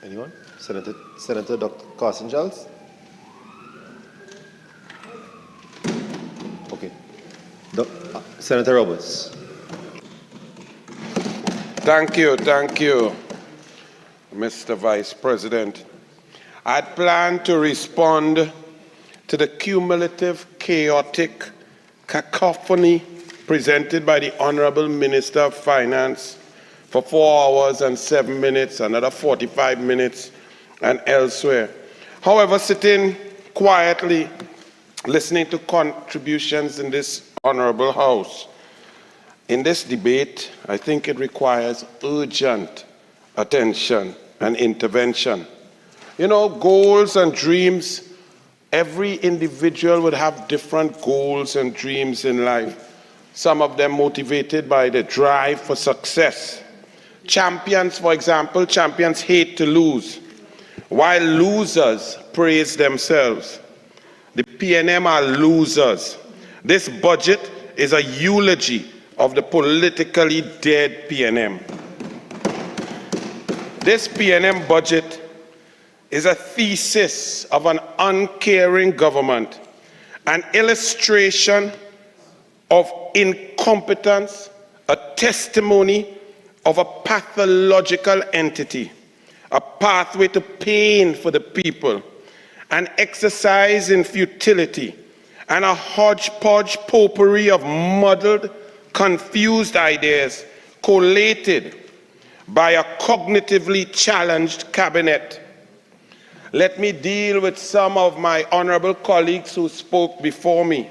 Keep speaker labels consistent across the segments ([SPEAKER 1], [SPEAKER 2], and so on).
[SPEAKER 1] Anyone? Senator Dr. Carson Giles? Okay. Senator Roberts.
[SPEAKER 2] Thank you, Mr. Vice President. I had planned to respond to the cumulative, chaotic cacophony presented by the Honorable Minister of Finance for 4 hours and 7 minutes, another 45 minutes, and elsewhere. However, sitting quietly, listening to contributions in this Honorable House, in this debate, I think it requires urgent attention and intervention. You know, goals and dreams, every individual would have different goals and dreams in life. Some of them motivated by the drive for success. Champions, for example, champions hate to lose, while losers praise themselves. The PNM are losers. This budget is a eulogy of the politically dead PNM. This PNM budget is a thesis of an uncaring government, an illustration of incompetence, a testimony of a pathological entity, a pathway to pain for the people, an exercise in futility, and a hodgepodge potpourri of muddled, confused ideas collated by a cognitively challenged cabinet. Let me deal with some of my honorable colleagues who spoke before me.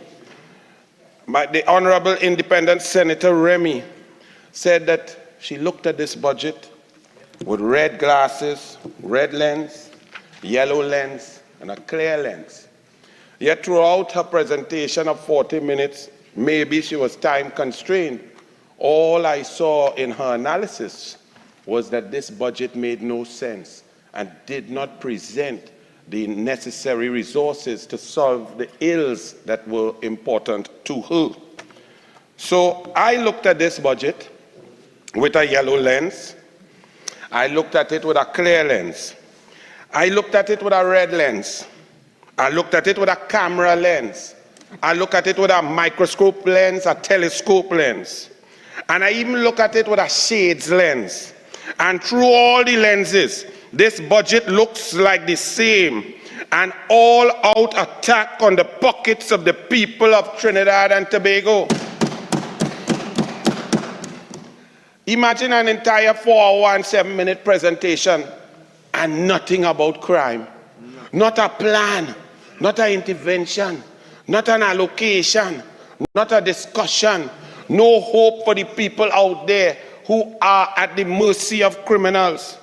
[SPEAKER 2] The Honorable Independent Senator Remy said that she looked at this budget with red glasses, red lens, yellow lens, and a clear lens. Yet throughout her presentation of 40 minutes, maybe she was time constrained, all I saw in her analysis was that this budget made no sense and did not present the necessary resources to solve the ills that were important to her. So I looked at this budget with a yellow lens. I looked at it with a clear lens. I looked at it with a red lens. I looked at it with a camera lens. I look at it with a microscope lens, a telescope lens. And I even look at it with a shades lens. And through all the lenses, this budget looks like the same, an all-out attack on the pockets of the people of Trinidad and Tobago. Imagine an entire 4-hour and 7-minute presentation and nothing about crime. Not a plan, not an intervention, not an allocation, not a discussion, no hope for the people out there who are at the mercy of criminals.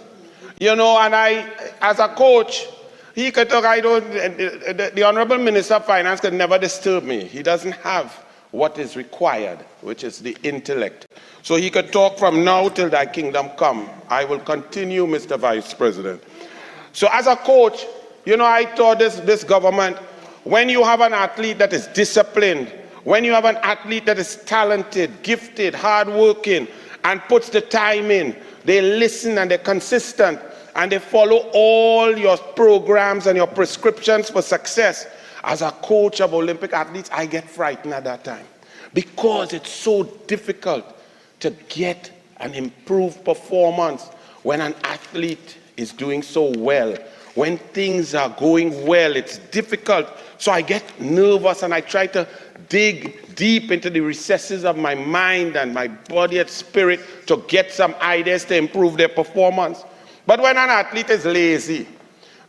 [SPEAKER 2] You know, and I, as a coach, he could talk, the Honorable Minister of Finance could never disturb me. He doesn't have what is required, which is the intellect. So he could talk from now till thy kingdom come. I will continue, Mr. Vice President. So as a coach, you know, I thought this government, when you have an athlete that is disciplined, when you have an athlete that is talented, gifted, hardworking, and puts the time in, they listen and they're consistent, and they follow all your programs and your prescriptions for success. As a coach of Olympic athletes, I get frightened at that time because it's so difficult to get an improved performance when an athlete is doing so well. When things are going well, it's difficult. So I get nervous and I try to dig deep into the recesses of my mind and my body and spirit to get some ideas to improve their performance. But when an athlete is lazy,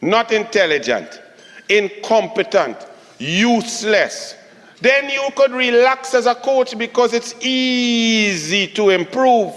[SPEAKER 2] not intelligent, incompetent, useless, then you could relax as a coach because it's easy to improve.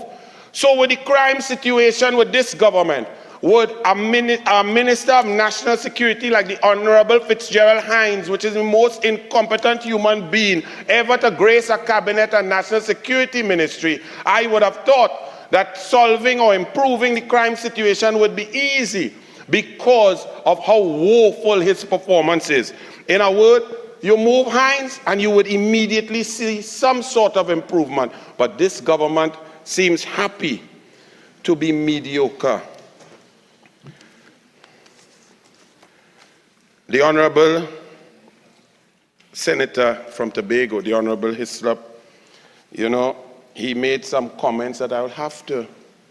[SPEAKER 2] So with the crime situation with this government, would a Minister of National Security like the Honorable Fitzgerald Hines, which is the most incompetent human being ever to grace a cabinet and national security ministry, I would have thought that solving or improving the crime situation would be easy because of how woeful his performance is. In a word, you move Hines and you would immediately see some sort of improvement. But this government seems happy to be mediocre. The Honorable Senator from Tobago, the Honorable Hislop, you know, he made some comments that I will have to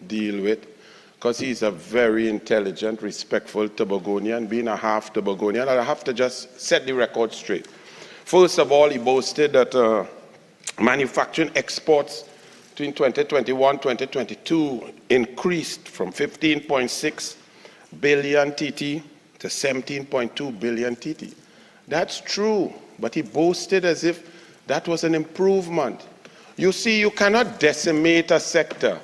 [SPEAKER 2] deal with because he's a very intelligent, respectful Tobagonian, being a half Tobagonian, and I have to just set the record straight. First of all, he boasted that manufacturing exports between 2021 and 2022 increased from 15.6 billion TT to 17.2 billion TT. That's true, but he boasted as if that was an improvement. You see, you cannot decimate a sector,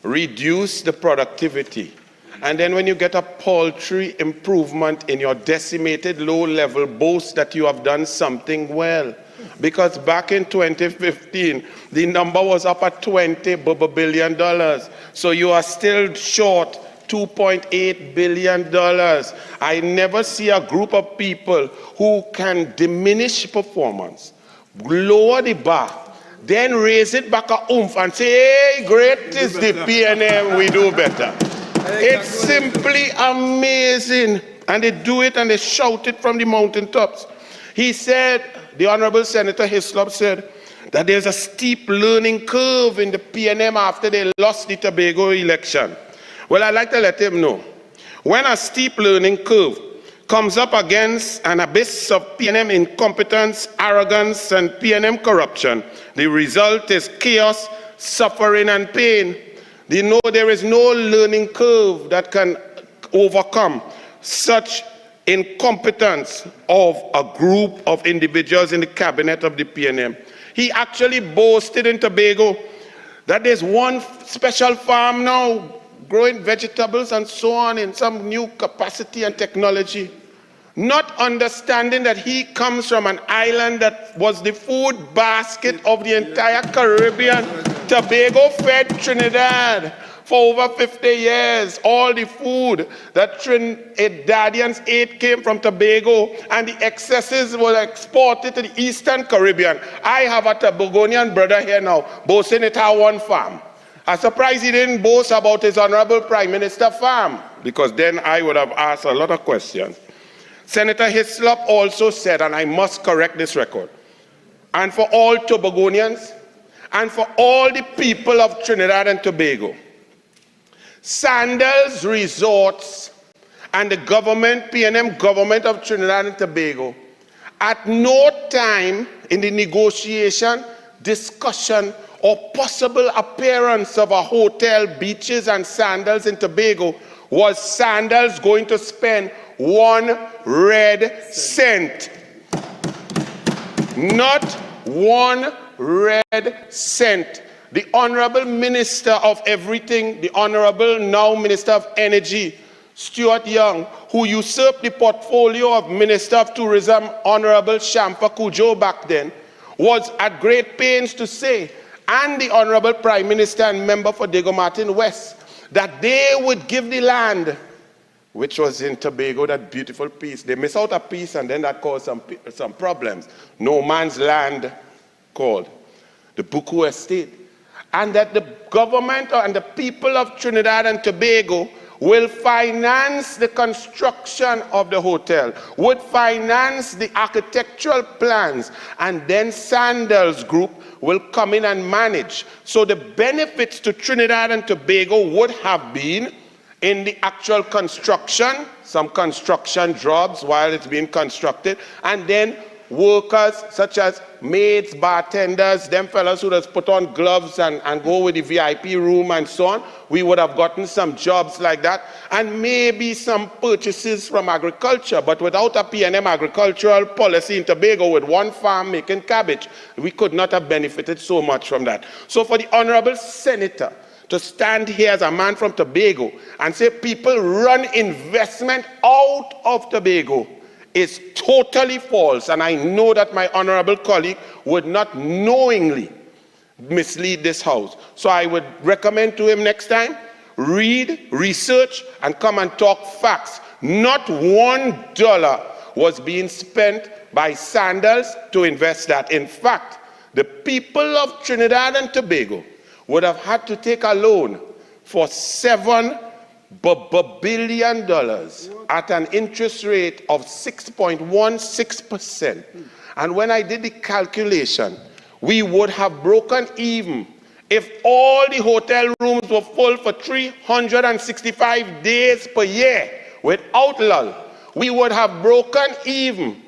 [SPEAKER 2] reduce the productivity, and then when you get a paltry improvement in your decimated low-level, boast that you have done something well. Because back in 2015, the number was up at $20 billion. So you are still short $2.8 billion. I never see a group of people who can diminish performance, lower the bar, then raise it back a oomph and say, hey, great is the PNM, we do better. It's simply amazing. And they do it and they shout it from the mountaintops. He said, the Honorable Senator Hislop said, that there's a steep learning curve in the PNM after they lost the Tobago election. Well, I'd like to let him know, when a steep learning curve comes up against an abyss of PNM incompetence, arrogance, and PNM corruption, the result is chaos, suffering, and pain. There is no learning curve that can overcome such incompetence of a group of individuals in the cabinet of the PNM. He actually boasted in Tobago that there's one special farm now growing vegetables and so on in some new capacity and technology, not understanding that he comes from an island that was the food basket of the entire Caribbean. Tobago fed Trinidad for over 50 years. All the food that Trinidadians ate came from Tobago, and the excesses were exported to the Eastern Caribbean. I have a Tobagonian brother here now, boasting it had one farm. I'm surprised he didn't boast about his Honorable Prime Minister farm, because then I would have asked a lot of questions. Senator Hislop also said, and I must correct this record, and for all Tobagonians, and for all the people of Trinidad and Tobago, Sandals Resorts and the government, PNM government of Trinidad and Tobago, at no time in the negotiation, discussion, or possible appearance of a hotel, beaches, and Sandals in Tobago was Sandals going to spend 1 red cent. Not 1 red cent. The Honorable Minister of Everything, the Honorable now Minister of Energy, Stuart Young, who usurped the portfolio of Minister of Tourism, Honorable Shampa Kujo back then, was at great pains to say, and the Honorable Prime Minister and member for Diego Martin West, that they would give the land, which was in Tobago, that beautiful piece. They miss out a piece and then that caused some problems. No man's land called the Buku Estate. And that the government and the people of Trinidad and Tobago will finance the construction of the hotel, would finance the architectural plans, and then Sandals Group will come in and manage. So the benefits to Trinidad and Tobago would have been in the actual construction, some construction jobs while it's being constructed, and then workers such as maids, bartenders, them fellas who just put on gloves and go with the VIP room and so on. We would have gotten some jobs like that, and maybe some purchases from agriculture. But without a PNM agricultural policy in Tobago with one farm making cabbage, we could not have benefited so much from that. So for the Honorable Senator to stand here as a man from Tobago and say people run investment out of Tobago is totally false, and I know that my honorable colleague would not knowingly mislead this House. So I would recommend to him next time, read, research, and come and talk facts. Not $1 was being spent by Sandals to invest that. In fact, the people of Trinidad and Tobago would have had to take a loan for $7 billion at an interest rate of 6.16%. And when I did the calculation, we would have broken even if all the hotel rooms were full for 365 days per year without lull. We would have broken even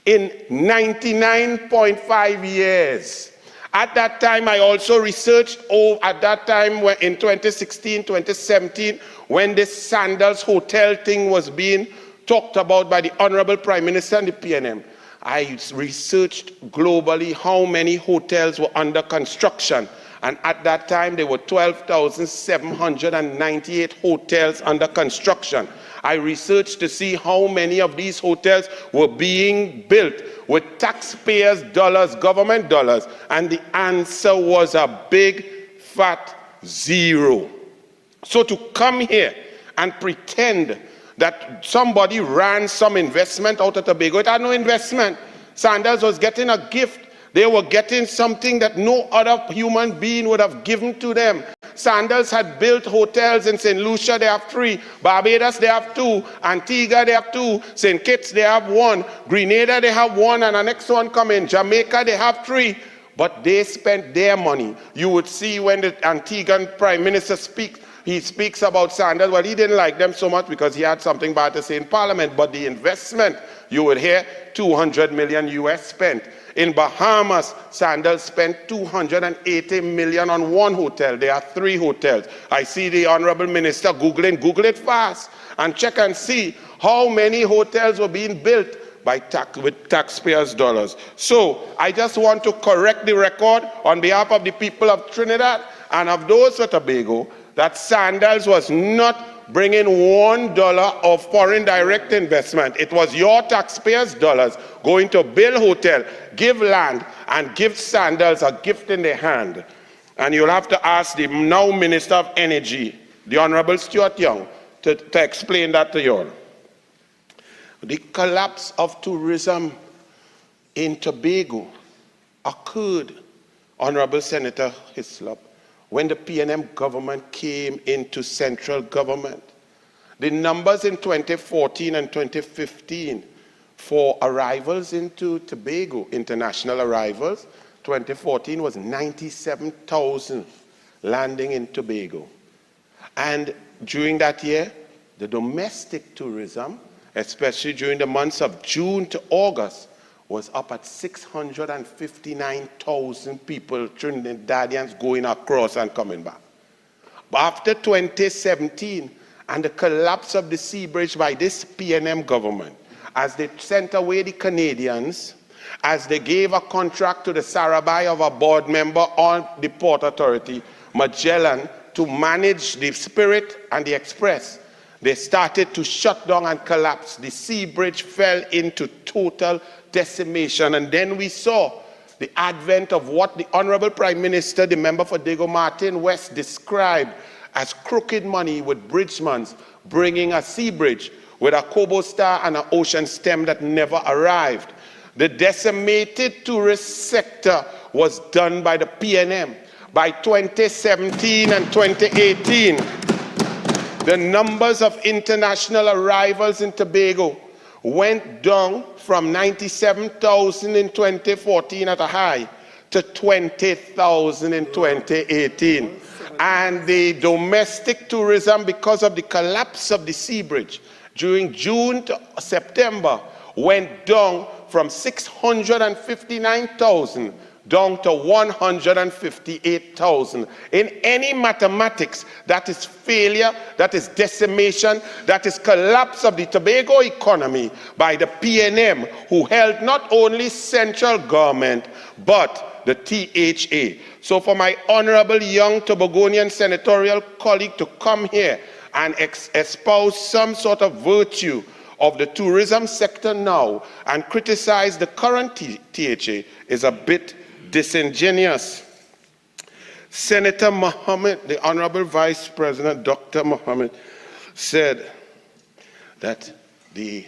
[SPEAKER 2] in 99.5 years. At that time, I also researched, at that time in 2016, 2017, when this Sandals hotel thing was being talked about by the Honorable Prime Minister and the PNM, I researched globally how many hotels were under construction. And at that time, there were 12,798 hotels under construction. I researched to see how many of these hotels were being built with taxpayers' dollars, government dollars, and the answer was a big fat zero. So to come here and pretend that somebody ran some investment out of Tobago, it had no investment. Sandals was getting a gift. They were getting something that no other human being would have given to them. Sandals had built hotels in St. Lucia, they have 3. Barbados, they have 2. Antigua, they have 2. St. Kitts, they have 1. Grenada, they have 1. And the next one coming. Jamaica, they have 3. But they spent their money. You would see when the Antiguan Prime Minister speaks, he speaks about Sandals. Well, he didn't like them so much because he had something bad to say in Parliament. But the investment, you would hear 200 million US spent. In Bahamas, Sandals spent 280 million on 1 hotel. There are 3 hotels. I see the Honorable Minister Googling. Google it fast and check and see how many hotels were being built with taxpayers' dollars. So I just want to correct the record on behalf of the people of Trinidad and of those of Tobago that Sandals was not bringing $1 of foreign direct investment. It was your taxpayers' dollars going to build hotel, give land, and give Sandals a gift in their hand. And you'll have to ask the now Minister of Energy, the Honorable Stuart Young, to explain that to you all. The collapse of tourism in Tobago occurred, Honorable Senator Hislop, when the PNM government came into central government. The numbers in 2014 and 2015 for arrivals into Tobago, international arrivals, 2014 was 97,000 landing in Tobago. And during that year, the domestic tourism, especially during the months of June to August, was up at 659,000 people, Trinidadians, going across and coming back. But after 2017 and the collapse of the sea bridge by this PNM government, as they sent away the Canadians, as they gave a contract to the Sarabai of a board member on the Port Authority, Magellan, to manage the Spirit and the Express, they started to shut down and collapse. The sea bridge fell into total decimation. And then we saw the advent of what the Honorable Prime Minister, the member for Dago Martin West, described as crooked money with bridgemans bringing a sea bridge with a Kobo Star and an ocean stem that never arrived. The decimated tourist sector was done by the PNM. By 2017 and 2018, the numbers of international arrivals in Tobago went down from 97,000 in 2014 at a high to 20,000 in 2018. And the domestic tourism, because of the collapse of the sea bridge, during June to September, went down from 659,000 down to 158,000. In any mathematics, that is failure, that is decimation, that is collapse of the Tobago economy by the PNM, who held not only central government, but the THA. So for my honorable young Tobagonian senatorial colleague to come here and espouse some sort of virtue of the tourism sector now and criticize the current THA is a bit disingenuous. Senator Mohammed, the Honorable Vice President, Dr. Mohammed, said that the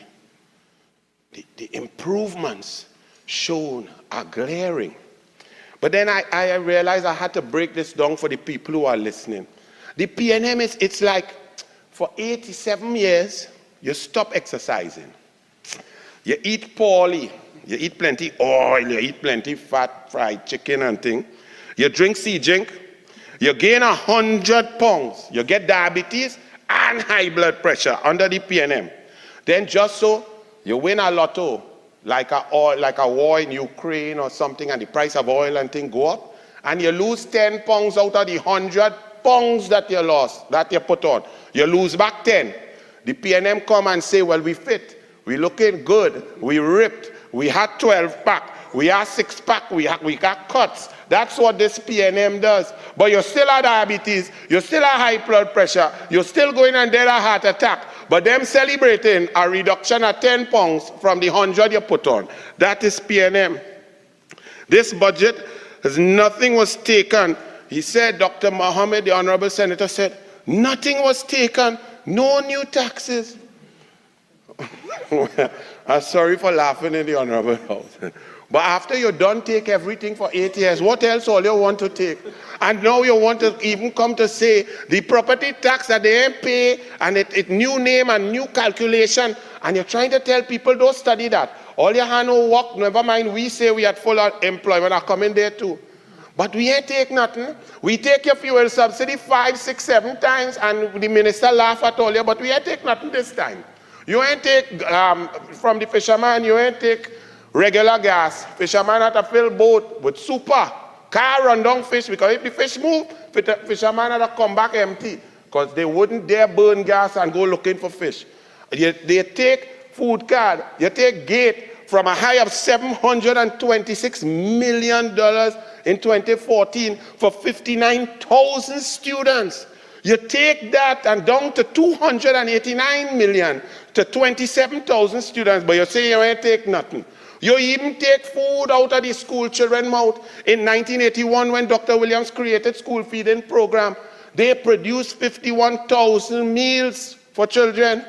[SPEAKER 2] improvements shown are glaring. But then I realized I had to break this down for the people who are listening. The PNM it's like For 87 years, you stop exercising. You eat poorly. You eat plenty oil, you eat plenty fat, fried chicken and thing. You drink sea drink. You gain 100 pounds. You get diabetes and high blood pressure under the PNM. Then just so you win a lotto, like a war in Ukraine or something, and the price of oil and thing go up, and you lose 10 pounds out of the 100 pounds that you lost, that you put on. You lose back 10. The PNM come and say, well, we fit. We looking good. We ripped. We had 12-pack. We had 6-pack. We got cuts. That's what this PNM does. But you still have diabetes. You still have high blood pressure. You're still going and dead a heart attack. But them celebrating a reduction of 10 pounds from the 100 you put on. That is PNM. This budget, nothing was taken. He said, Dr. Mohammed, the Honorable Senator said, nothing was taken. No new taxes. I'm sorry for laughing in the Honorable House. But after you don't take everything for 8 years, what else all you want to take? And now you want to even come to say the property tax that they ain't pay, and it new name and new calculation, and you're trying to tell people don't study that. All you have no work, never mind we say we had full employment are coming there too. But we ain't take nothing. We take your fuel subsidy 5, 6, 7 times, and the minister laugh at all you, but we ain't take nothing this time. You ain't take, from the fisherman, you ain't take regular gas. Fisherman had to fill boat with super. Car run down fish, because if the fish move, fisherman had to come back empty, because they wouldn't dare burn gas and go looking for fish. They take food card, you take gate from a high of $726 million in 2014 for 59,000 students. You take that and down to 289 million to 27,000 students, but you say you ain't take nothing. You even take food out of the school children's mouth. In 1981, when Dr. Williams created school feeding program, they produced 51,000 meals for children.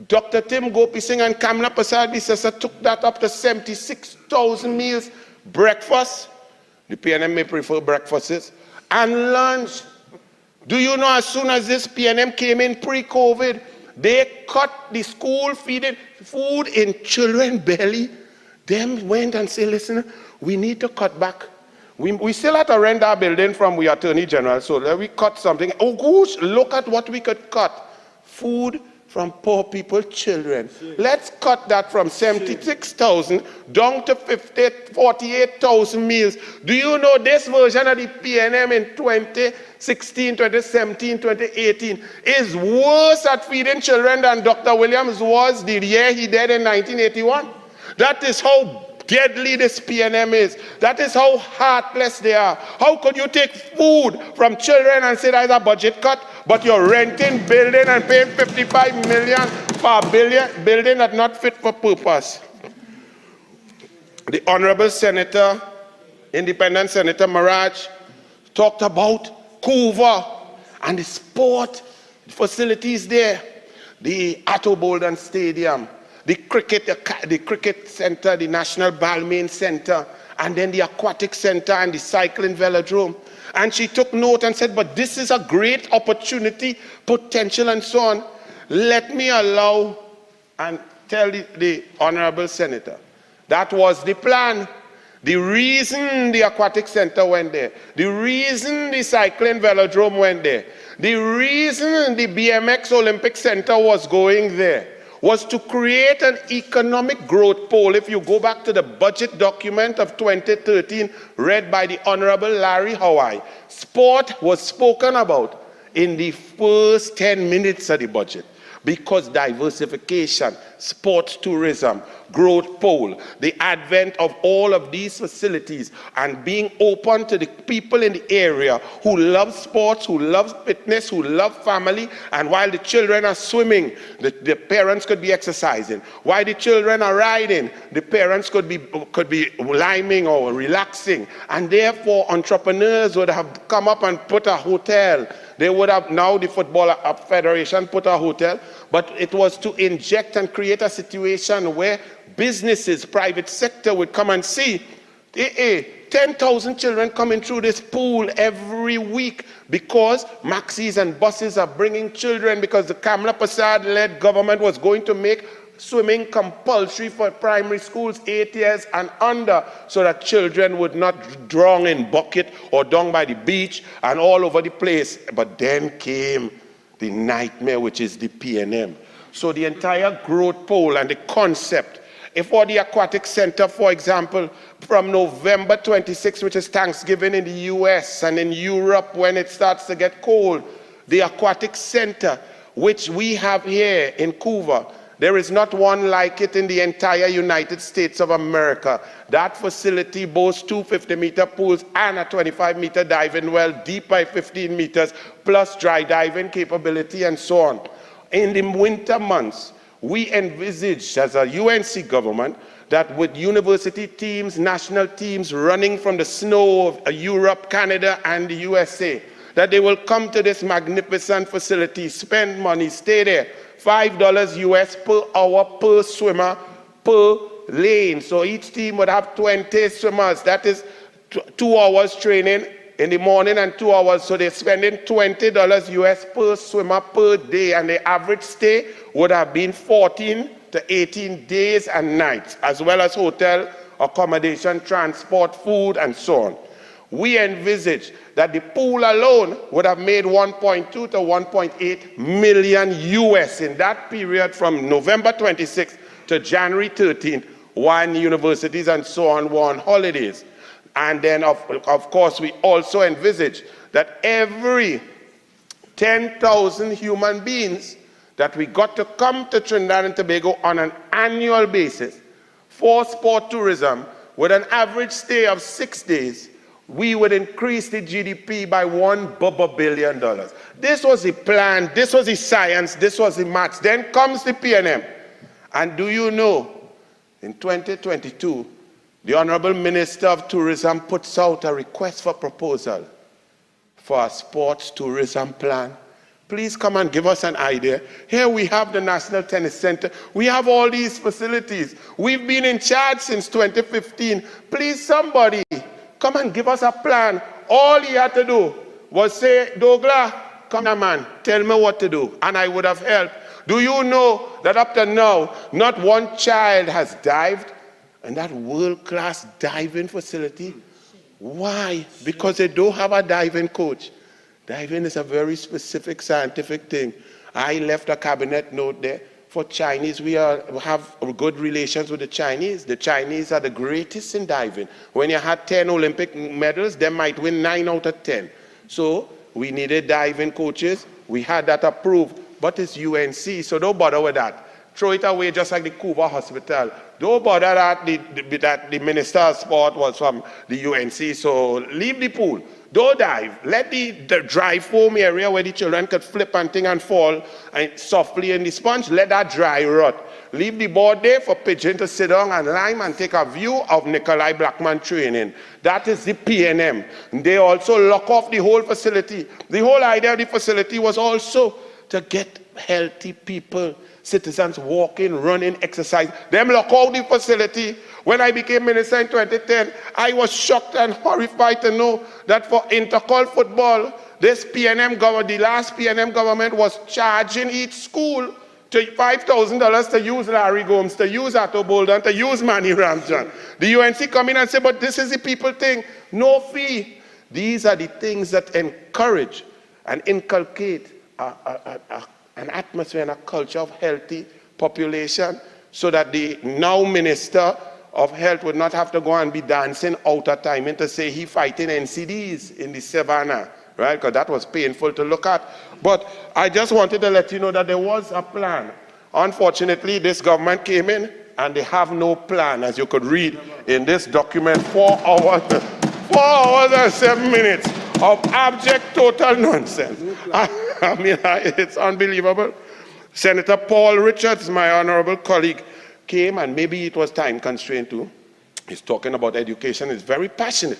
[SPEAKER 2] Dr. Tim Gopi Singh and Kamla Prasad Bisesa took that up to 76,000 meals. Breakfast, the PNM may prefer breakfasts, and lunch. Do you know, as soon as this PNM came in pre-COVID, they cut the school feeding food in children's belly. Them went and said, listen, we need to cut back. We still have to rent our building from the Attorney General, so let we cut something. Oh gosh, look at what we could cut. Food from poor people, children. Let's cut that from 76,000 down to 48,000 meals. Do you know this version of the PNM in 2016, 2017, 2018 is worse at feeding children than Dr. Williams was the year he died in 1981? That is how deadly this PNM is. That is how heartless they are. How could you take food from children and say that's a budget cut, but you're renting building and paying 55 million for a building that's not fit for purpose? The Honorable Senator, Independent Senator Maraj, talked about Couva and the sport facilities there, the Atto Bolden Stadium, the cricket center, the National Balmain Center, and then the aquatic center and the cycling velodrome. And she took note and said, but this is a great opportunity, potential, and so on. Let me allow and tell the Honorable Senator, that was the plan. The reason the aquatic center went there, the reason the cycling velodrome went there, the reason the BMX Olympic Center was going there, was to create an economic growth pole. If you go back to the budget document of 2013, read by the Honorable Larry Hawaii, sport was spoken about in the first 10 minutes of the budget. Because diversification, sports tourism, growth pole, the advent of all of these facilities and being open to the people in the area who love sports, who love fitness, who love family, and while the children are swimming, the parents could be exercising. While the children are riding, the parents could be liming or relaxing. And therefore, entrepreneurs would have come up and put a hotel. They would have, now the Football Federation put a hotel, but it was to inject and create a situation where businesses, private sector would come and see, 10,000 children coming through this pool every week because maxis and buses are bringing children, because the Kamla Prasad-led government was going to make swimming compulsory for primary schools 8 years and under, so that children would not drown in bucket or down by the beach and all over the place. But then came the nightmare, which is the PNM. So the entire growth pole and the concept, if for the aquatic center, for example, from November 26, which is Thanksgiving in the US and in Europe when it starts to get cold, the aquatic center, which we have here in Couva, there is not one like it in the entire United States of America. That facility boasts 2 50-meter pools and a 25-meter diving well, deep by 15 meters, plus dry diving capability and so on. In the winter months, we envisaged as a UNC government that with university teams, national teams running from the snow of Europe, Canada, and the USA, that they will come to this magnificent facility, spend money, stay there, $5 US per hour per swimmer per lane. So each team would have 20 swimmers. That is 2 hours training in the morning and 2 hours. So they're spending $20 US per swimmer per day. And the average stay would have been 14 to 18 days and nights, as well as hotel, accommodation, transport, food, and so on. We envisage that the pool alone would have made 1.2 to 1.8 million US in that period from November 26th to January 13th, when universities and so on were on holidays. And then, of course, we also envisage that every 10,000 human beings that we got to come to Trinidad and Tobago on an annual basis for sport tourism with an average stay of 6 days, we would increase the GDP by $1 billion. This was the plan, this was the science, this was the maths. Then comes the PNM. And do you know, in 2022, the Honorable Minister of Tourism puts out a request for proposal for a sports tourism plan. Please come and give us an idea. Here we have the National Tennis Center. We have all these facilities. We've been in charge since 2015. Please, somebody, come and give us a plan. All he had to do was say, Douglas, come on, man, tell me what to do, and I would have helped. Do you know that up to now, not one child has dived in that world-class diving facility? Why? Because they don't have a diving coach. Diving is a very specific scientific thing. I left a cabinet note there. For Chinese, we have good relations with the Chinese. The Chinese are the greatest in diving. When you had 10 Olympic medals, they might win 9 out of 10. So we needed diving coaches. We had that approved, but it's UNC, so don't bother with that. Throw it away just like the Couva Hospital. Don't bother that the Minister of Sport was from the UNC, so leave the pool. Don't dive. Let the dry foam area where the children could flip and thing and fall and softly in the sponge, let that dry rot. Leave the board there for pigeon to sit down and lime and take a view of Nikolai Blackman training. That is the PNM. They also lock off the whole facility. The whole idea of the facility was also to get healthy people, citizens walking, running, exercise. Them lock out the facility. When I became minister in 2010, I was shocked and horrified to know that for intercol football, this PNM government, the last PNM government was charging each school to $5,000 to use Larry Gomes, to use Atto Bolden, to use Manny Ramjan. The UNC come in and say, but this is the people thing, no fee. These are the things that encourage and inculcate an atmosphere and a culture of healthy population, so that the now Minister of Health would not have to go and be dancing out of time and to say he fighting NCDs in the savannah, right? Because that was painful to look at. But I just wanted to let you know that there was a plan. Unfortunately, this government came in and they have no plan, as you could read in this document. 4 hours and 7 minutes of abject total nonsense. I mean, it's unbelievable. Senator Paul Richards, my honorable colleague, came, and maybe it was time constraint too. He's talking about education, he's very passionate.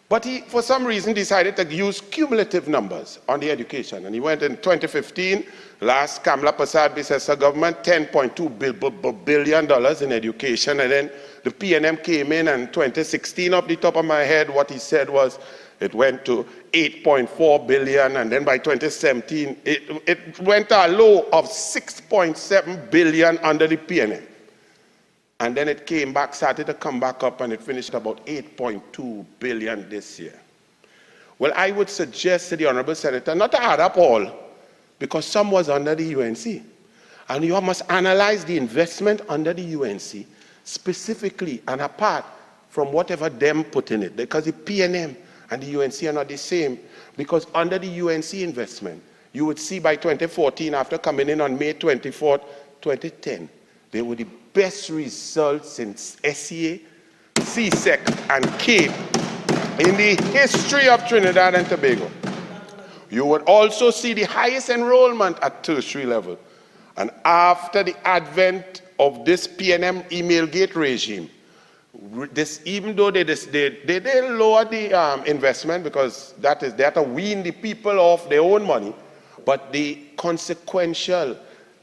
[SPEAKER 2] But he, for some reason, decided to use cumulative numbers on the education. And he went in 2015, last Kamla Prasad Bisesa government, $10.2 billion in education. And then the PNM came in, and 2016, off the top of my head, what he said was it went to 8.4 billion, and then by 2017, it went to a low of 6.7 billion under the PNM. And then it came back, started to come back up, and it finished about 8.2 billion this year. Well, I would suggest to the Honorable Senator not to add up all, because some was under the UNC. And you must analyze the investment under the UNC specifically and apart from whatever them put in it. Because the PNM and the UNC are not the same. Because under the UNC investment, you would see by 2014, after coming in on May 24th, 2010, they were the best results in SEA, CSEC, and CAPE in the history of Trinidad and Tobago. You would also see the highest enrollment at tertiary level. And after the advent of this PNM email gate regime, even though they lower the investment, because they have to wean the people off their own money, but the consequential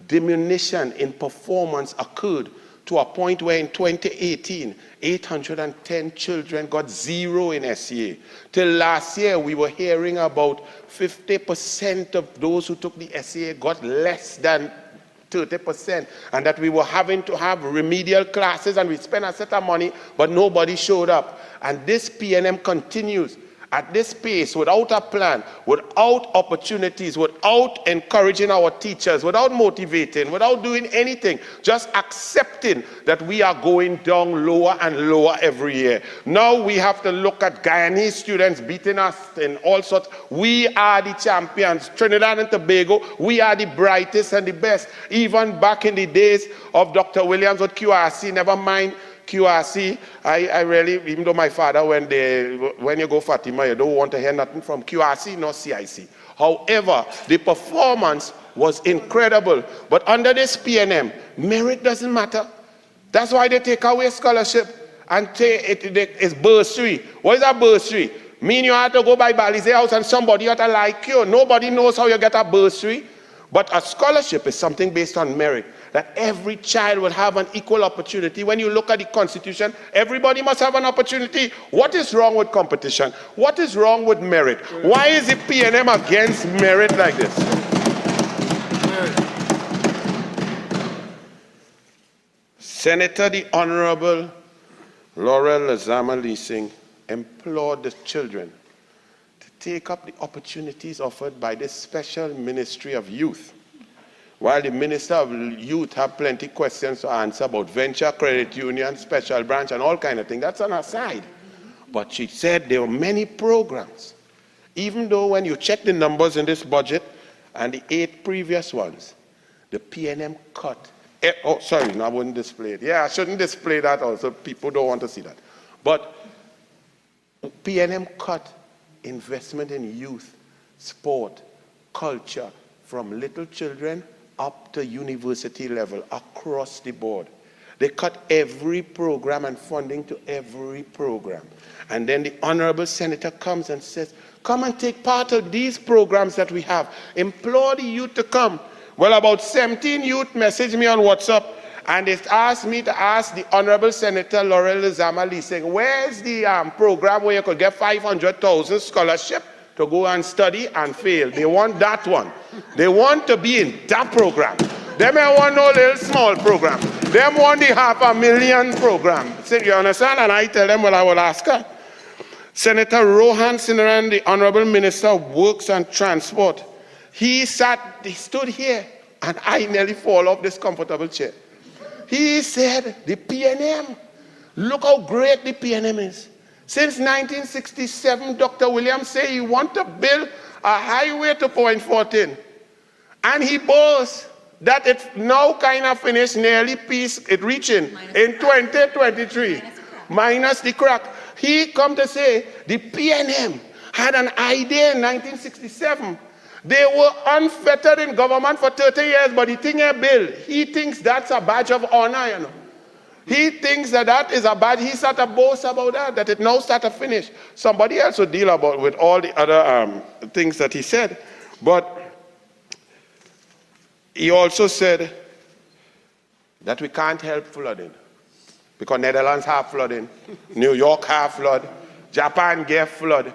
[SPEAKER 2] diminution in performance occurred to a point where in 2018, 810 children got 0 in SEA. Till last year, we were hearing about 50% of those who took the SEA got less than 30%, and that we were having to have remedial classes, and we spent a set of money, but nobody showed up. And this PNM continues at this pace, without a plan, without opportunities, without encouraging our teachers, without motivating, without doing anything, just accepting that we are going down lower and lower every year. Now we have to look at Guyanese students beating us in all sorts. We are the champions. Trinidad and Tobago, we are the brightest and the best. Even back in the days of Dr. Williams with QRC, never mind QRC, I really, even though my father, when you go Fatima, you don't want to hear nothing from QRC nor CIC. However, the performance was incredible. But under this PNM, merit doesn't matter. That's why they take away scholarship and it's bursary. What is a bursary? Mean you have to go by Balize House and somebody ought to like you. Nobody knows how you get a bursary. But a scholarship is something based on merit, that every child will have an equal opportunity. When you look at the Constitution, everybody must have an opportunity. What is wrong with competition? What is wrong with merit? Why is the PNM against merit like this? Senator, the Honorable Laurel Lazama Leasing implored the children take up the opportunities offered by this special Ministry of Youth. While the Minister of Youth have plenty questions to answer about venture, credit union, special branch, and all kind of things, that's on her side. But she said there were many programs. Even though when you check the numbers in this budget and the 8 previous ones, the PNM cut. Oh, sorry, no, I wouldn't display it. Yeah, I shouldn't display that also. People don't want to see that. But PNM cut investment in youth, sport, culture, from little children up to university level, across the board. They cut every program and funding to every program. And then the Honorable Senator comes and says, come and take part of these programs that we have. Implore the youth to come. Well, about 17 youth messaged me on WhatsApp, and they asked me to ask the Honorable Senator Laurel Lazama Leasing, where's the program where you could get 500,000 scholarship to go and study and fail? They want that one. They want to be in that program. They may want no little small program. They want the 500,000 program. So you understand? And I tell them, well, I will ask her. Senator Rohan Sinaran, the Honorable Minister of Works and Transport, he stood here, and I nearly fall off this comfortable chair. He said, the PNM, look how great the PNM is. Since 1967, Dr. Williams said he wants to build a highway to Point 14. And he boasts that it's now kind of finished, nearly peace, it reaching in 2023, minus the crack. He come to say the PNM had an idea in 1967. They were unfettered in government for 30 years, but the thing he built, he thinks that's a badge of honor, you know. He thinks that is a badge. He started to boast about that it now started to finish. Somebody else will deal with all the other things that he said. But he also said that we can't help flooding. because Netherlands have flooding, New York have flood, Japan get flood.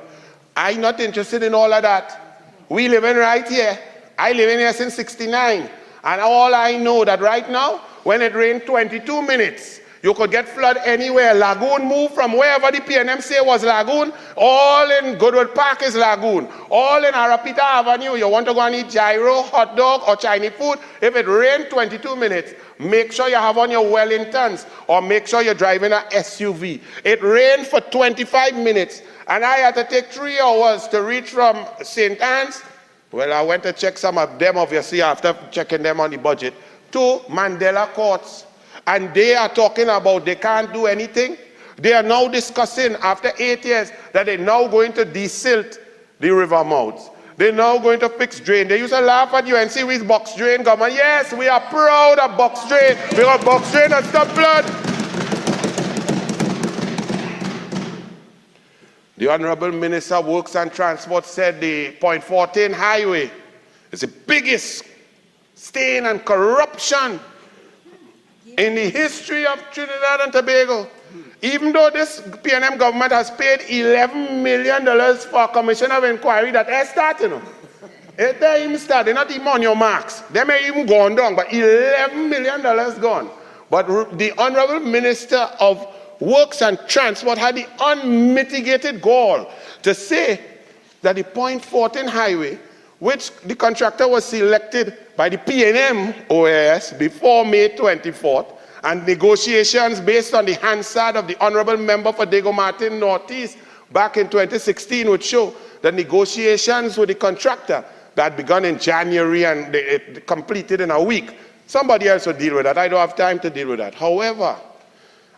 [SPEAKER 2] I'm not interested in all of that. We living right here. I live in here since 69. And all I know that right now, when it rained 22 minutes, you could get flood anywhere. Lagoon moved from wherever the PNM say was Lagoon. All in Goodwood Park is Lagoon. All in Arapita Avenue. You want to go and eat gyro, hot dog, or Chinese food? If it rained 22 minutes, make sure you have on your Wellingtons, or make sure you're driving an SUV. It rained for 25 minutes, and I had to take 3 hours to reach from St. Anne's. Well, I went to check some of them, obviously, after checking them on the budget, to Mandela Courts. And they are talking about they can't do anything. They are now discussing, after 8 years, that they're now going to desilt the river mouths. They're now going to fix drain. They used to laugh at you and say, with box drain government. Yes, we are proud of box drain, because box drain has stopped flood. The Honorable Minister of Works and Transport said the Point 14 highway is the biggest stain and corruption in the history of Trinidad and Tobago. Even though this PNM government has paid $11 million for a commission of inquiry that has started, you know. It they even started, not even on your marks. They may even gone down, but $11 million gone. But the Honorable Minister of Works and Transport had the unmitigated gall to say that the Point 14 highway, which the contractor was selected by the PNM OAS before May 24th, and negotiations based on the Hansard of the Honorable Member for Dago Martin Northeast back in 2016 would show that negotiations with the contractor that begun in January and it completed in a week. Somebody else will deal with that. I don't have time to deal with that. However,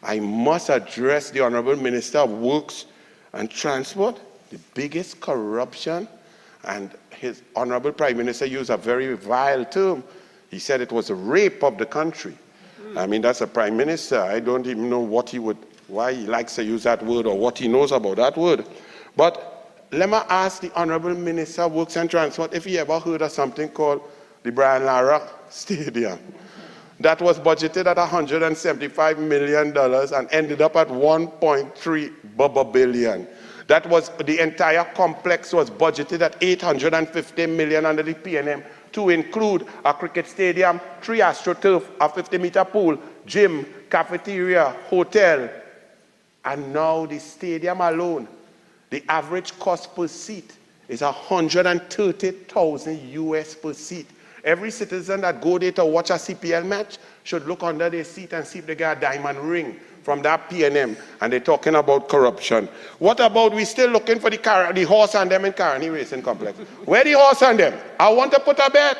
[SPEAKER 2] I must address the Honorable Minister of Works and Transport, the biggest corruption, and his Honorable Prime Minister used a very vile term. He said it was a rape of the country. I mean, that's a Prime Minister. I don't even know why he likes to use that word or what he knows about that word. But let me ask the Honorable Minister of Works and Transport if he ever heard of something called the Brian Lara Stadium. That was budgeted at $175 million and ended up at $1.3 billion. That was, the entire complex was budgeted at $850 million under the PNM to include a cricket stadium, 3 AstroTurf, a 50-meter pool, gym, cafeteria, hotel. And now the stadium alone, the average cost per seat is $130,000 US per seat. Every citizen that go there to watch a CPL match should look under their seat and see if they get a diamond ring from that PNM, and they're talking about corruption. What about we still looking for the horse and them in Caroni Racing Complex? Where the horse and them? I want to put a bet.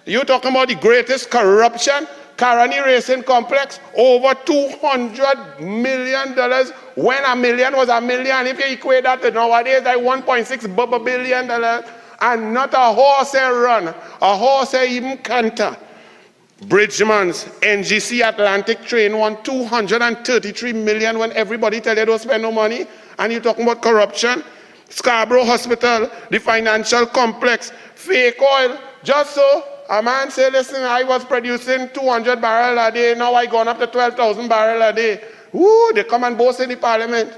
[SPEAKER 2] You talking about the greatest corruption? Caroni Racing Complex, over $200 million, when a million was a million. If you equate that to nowadays, like $1.6 billion, and not a horse run, a horse even canter. Bridgman's NGC Atlantic train won $233 million when everybody tell you don't spend no money, and you're talking about corruption. Scarborough Hospital, the financial complex, fake oil. Just so a man say, listen, I was producing 200 barrels a day, now I gone up to 12,000 barrels a day. Woo, they come and boast in the parliament.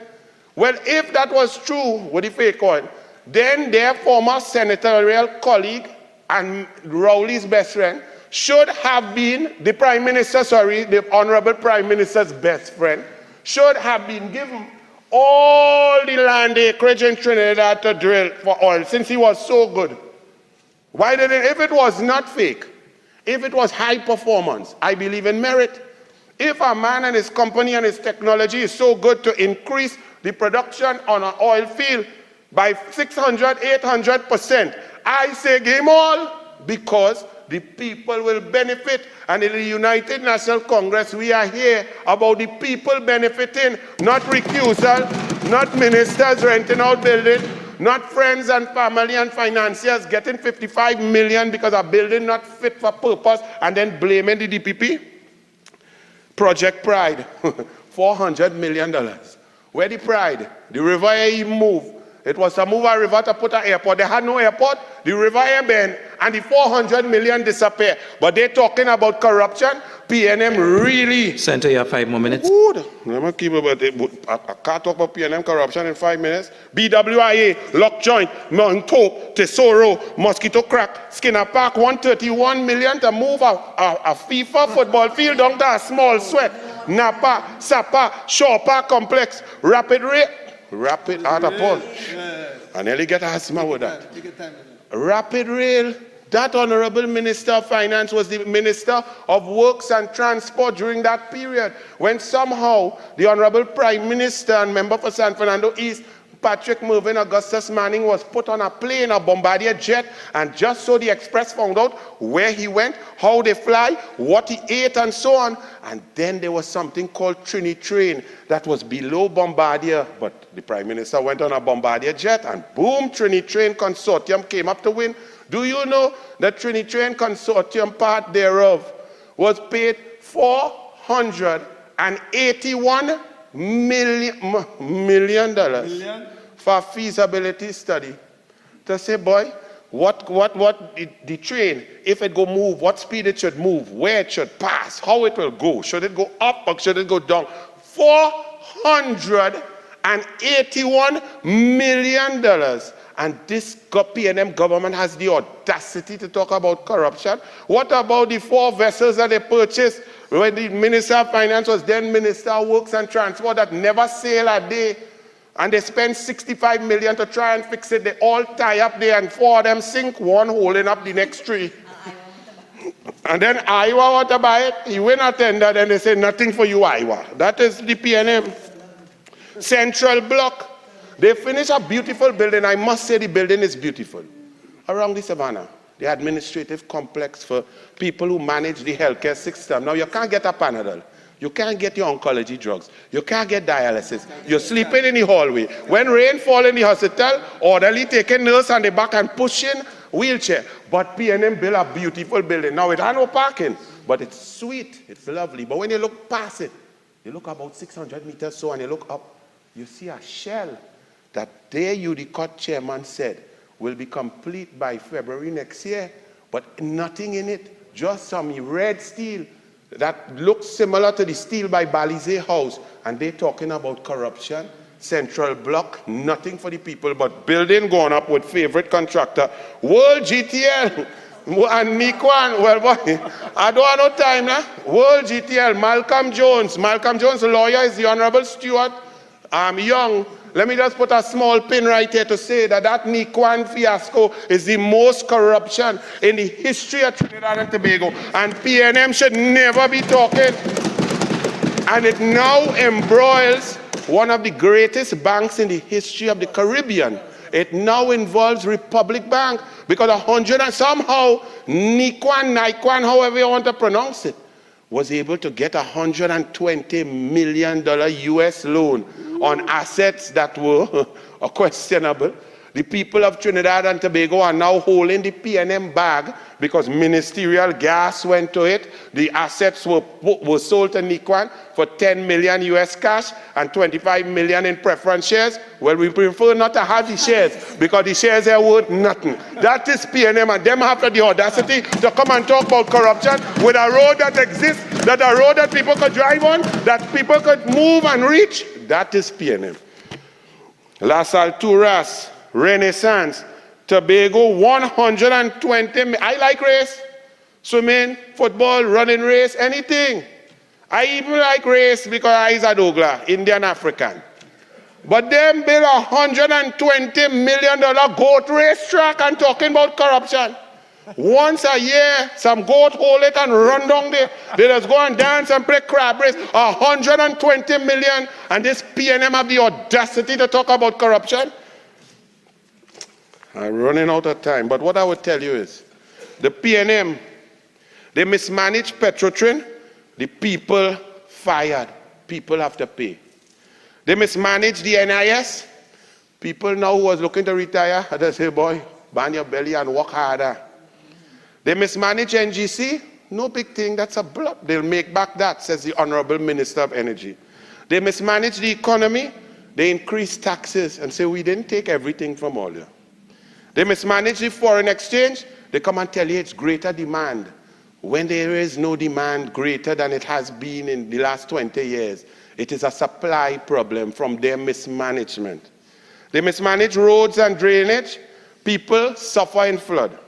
[SPEAKER 2] Well, if that was true with the fake oil, then their former senatorial colleague and Rowley's best friend should have been the Prime Minister, the Honorable Prime Minister's best friend, should have been given all the land acreage in Trinidad to drill for oil, since he was so good. Why didn't, if it was not fake, if it was high performance, I believe in merit. If a man and his company and his technology is so good to increase the production on an oil field by 600, 800%, I say game all, because the people will benefit. And in the United National Congress, we are here about the people benefiting, not recusal, not ministers renting out buildings, not friends and family and financiers getting $55 million because a building not fit for purpose and then blaming the DPP. Project Pride, $400 million. Where the pride? The river even move. It was to move a river to put an airport. They had no airport. The river airbend and the 400 million disappear. But they're talking about corruption. PNM really.
[SPEAKER 3] Senator, you have 5 more minutes.
[SPEAKER 2] Good. Let me keep about it. I can't talk about PNM corruption in 5 minutes. BWIA, Lock Joint, Mount Hope, Tesoro, Mosquito Crack, Skinner Park, 131 million to move a FIFA football field down to a small sweat. Napa, Sapa, Shaw Park Complex, Rapid out of Paul. I nearly get asthma with that. Rapid Rail. That Honorable Minister of Finance was the Minister of Works and Transport during that period, when somehow the Honorable Prime Minister and member for San Fernando East, Patrick Mervyn Augustus Manning, was put on a plane, a Bombardier jet, and just so the Express found out where he went, how they fly, what he ate, and so on. And then there was something called Trini Train that was below Bombardier, but the Prime Minister went on a Bombardier jet, and boom, Trini Train Consortium came up to win. Do you know that Trini Train Consortium part thereof was paid $481 million for a feasibility study to say, boy, what the train, if it go move, what speed it should move, where it should pass, how it will go, should it go up or should it go down? $481 million. And this PNM government has the audacity to talk about corruption. What about the 4 vessels that they purchased when the Minister of Finance was then Minister of Works and Transport that never sail a day? And they spent $65 million to try and fix it. They all tie up there and 4 of them sink, one holding up the next 3. And then Iowa want to buy it. He win a tender, then they say nothing for you, Iowa. That is the PNM. Central Block. They finished a beautiful building. I must say the building is beautiful. Around the Savannah, the administrative complex for people who manage the healthcare system. Now, you can't get a Panadol. You can't get your oncology drugs. You can't get dialysis. You're sleeping in the hallway. When rain fall in the hospital, orderly taking nurse on the back and pushing wheelchair. But PNM built a beautiful building. Now, it has no parking, but it's sweet. It's lovely. But when you look past it, you look about 600 meters so, and you look up, you see a shell that there the court chairman said will be complete by February next year, but nothing in it, just some red steel that looks similar to the steel by Balize House, and they're talking about corruption. Central Block, nothing for the people, but building going up with favorite contractor, World GTL, and Nikwan, well, boy, I don't have no time now. World GTL, Malcolm Jones, lawyer is the Honorable Stuart Young. Let me just put a small pin right here to say that Nikwan fiasco is the most corruption in the history of Trinidad and Tobago. And PNM should never be talking. And it now embroils one of the greatest banks in the history of the Caribbean. It now involves Republic Bank because 100 and somehow Nikwan, however you want to pronounce it, was able to get $120 million US loan on assets that were questionable. The people of Trinidad and Tobago are now holding the PNM bag because ministerial gas went to it. The assets were sold to Nikwan for 10 million US cash and 25 million in preference shares. Well, we prefer not to have the shares because the shares are worth nothing. That is PNM, and them have the audacity to come and talk about corruption with a road that exists, that a road that people could drive on, that people could move and reach. That is PNM. Las Alturas, Renaissance, Tobago, 120. I like race, swimming, football, running race, anything. I even like race because I is a Douglas, Indian African. But them build $120 million goat race track and talking about corruption. Once a year, some goat hold it and run down there. They just go and dance and play crab race. 120 million, and this PNM have the audacity to talk about corruption. I'm running out of time, but what I would tell you is, the PNM, they mismanaged Petrotrin, the people fired, people have to pay. They mismanaged the NIS, people now who was looking to retire, they say, boy, band your belly and work harder. They mismanaged NGC, no big thing, that's a blot. They'll make back that, says the Honorable Minister of Energy. They mismanaged the economy, They increase taxes and say, we didn't take everything from all you. They mismanage the foreign exchange. They come and tell you it's greater demand, when there is no demand greater than it has been in the last 20 years. It is a supply problem from their mismanagement. They mismanage roads and drainage. People suffer in flood.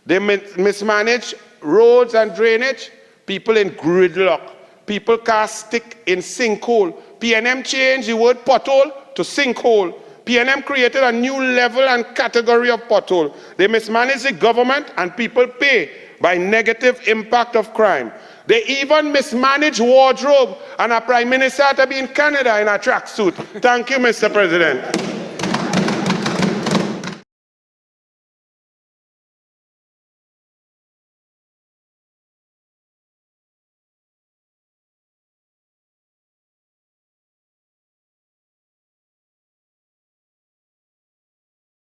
[SPEAKER 2] They mismanage roads and drainage. People in gridlock. People cast stick in sinkhole. PNM changed the word pothole to sinkhole. PNM created a new level and category of pothole. They mismanage the government and people pay by negative impact of crime. They even mismanage wardrobe, and a prime minister had to be in Canada in a tracksuit. Thank you, Mr. President.